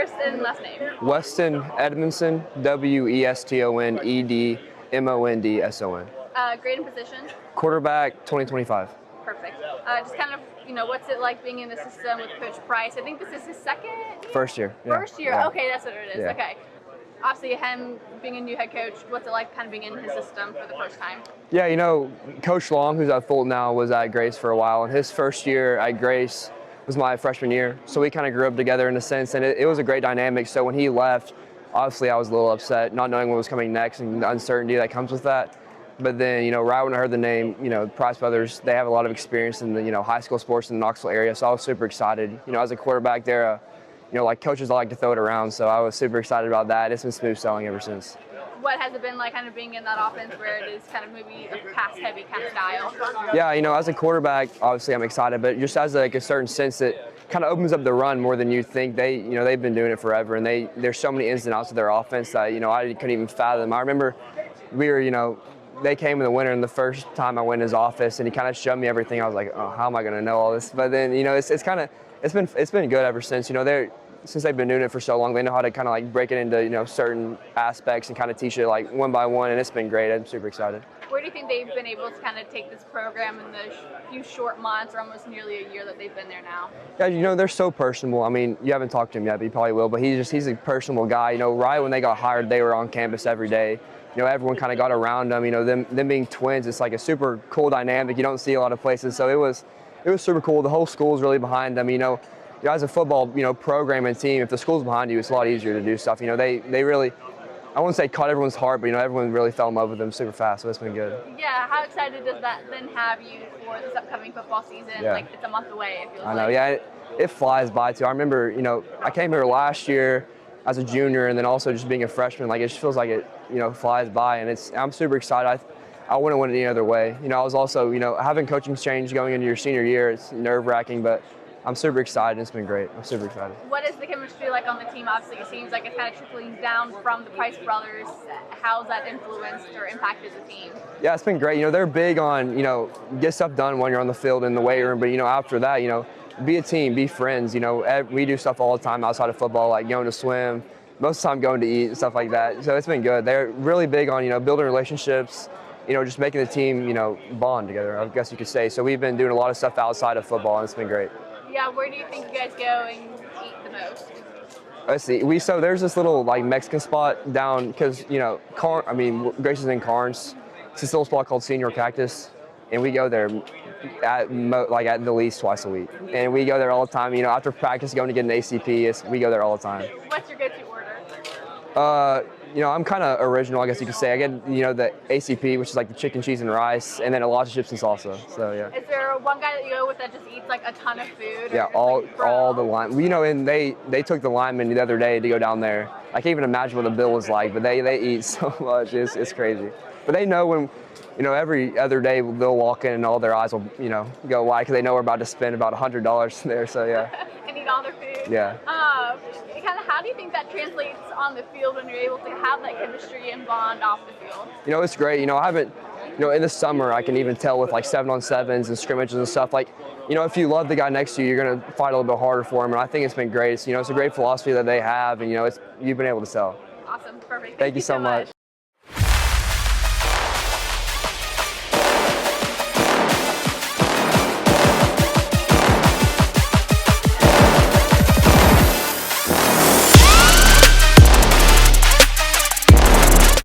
first and last name? Weston Edmondson, WESTONEDMONDSON. Grade and position? Quarterback, 2025. Perfect. Just kind of, what's it like being in the system with Coach Price? I think this is his second year? First year. Yeah. First year. Yeah. Okay, that's what it is. Yeah. Okay. Obviously, him being a new head coach, what's it like kind of being in his system for the first time? Yeah, Coach Long, who's at Fulton now, was at Grace for a while, and his first year at Grace was my freshman year. So we kind of grew up together in a sense, and it was a great dynamic. So when he left, obviously I was a little upset, not knowing what was coming next and the uncertainty that comes with that. But then, right when I heard the name, Price Brothers, they have a lot of experience in the, high school sports in the Knoxville area. So I was super excited. As a quarterback there, like coaches, I like to throw it around. So I was super excited about that. It's been smooth sailing ever since. What has it been like kind of being in that offense where it is kind of maybe a pass-heavy kind of style? Yeah, as a quarterback, obviously I'm excited, but just as like a certain sense that kind of opens up the run more than you think. They've been doing it forever, and there's so many ins and outs of their offense that, I couldn't even fathom. I remember they came in the winter, and the first time I went in his office, and he kind of showed me everything. I was like, oh, how am I going to know all this? But then, it's been good ever since. Since they've been doing it for so long, they know how to kind of like break it into certain aspects and kind of teach it like one by one, and it's been great. I'm super excited. Where do you think they've been able to kind of take this program in the few short months, or almost nearly a year that they've been there now? Yeah, they're so personable. I mean, you haven't talked to him yet, but you probably will. But he's a personable guy. Right when they got hired, they were on campus every day. Everyone kind of got around them. Them being twins, it's like a super cool dynamic. You don't see a lot of places, so it was super cool. The whole school's really behind them. As a football, program and team, if the school's behind you, it's a lot easier to do stuff. They really, I wouldn't say caught everyone's heart, but everyone really fell in love with them super fast, so it's been good. Yeah, how excited does that then have you for this upcoming football season? Yeah. Like, it's a month away, it feels I know, like. yeah, it flies by too. I remember, I came here last year as a junior, and then also just being a freshman, like it just feels like it, flies by, and I'm super excited. I wouldn't want it any other way. I was also, having coaching change going into your senior year, it's nerve-wracking, but I'm super excited. It's been great. I'm super excited. What is the chemistry like on the team? Obviously, it seems like it's kind of trickling down from the Price brothers. How's that influenced or impacted the team? Yeah, it's been great. They're big on, get stuff done when you're on the field in the weight room. But, after that, be a team, be friends. We do stuff all the time outside of football, like going to swim, most of the time going to eat and stuff like that. So it's been good. They're really big on, building relationships, just making the team, bond together, I guess you could say. So we've been doing a lot of stuff outside of football, and it's been great. Yeah, where do you think you guys go and eat the most? Let's see. So there's this little like Mexican spot down because Grace is in Carnes. It's this little spot called Senior Cactus, and we go there at the least twice a week. And we go there all the time. After practice, going to get an ACP, we go there all the time. What's your go-to order? I'm kind of original, I guess you could say. I get, the ACP, which is like the chicken, cheese, and rice, and then a lot of chips and salsa. So yeah. Is there one guy that you go with that just eats like a ton of food? Yeah, all the line. And they took the linemen the other day to go down there. I can't even imagine what the bill was like, but they eat so much. It's crazy. But they know when, every other day they'll walk in and all their eyes will, go wide because they know we're about to spend about $100 there. So yeah. And eat all their food. Yeah. How do you think that translates on the field when you're able to have that chemistry and bond off the field? It's great. I haven't, in the summer I can even tell with like 7-on-7s and scrimmages and stuff. Like, if you love the guy next to you, you're going to fight a little bit harder for him. And I think it's been great. It's a great philosophy that they have, and you've been able to sell. Awesome. Perfect. Thank you so much.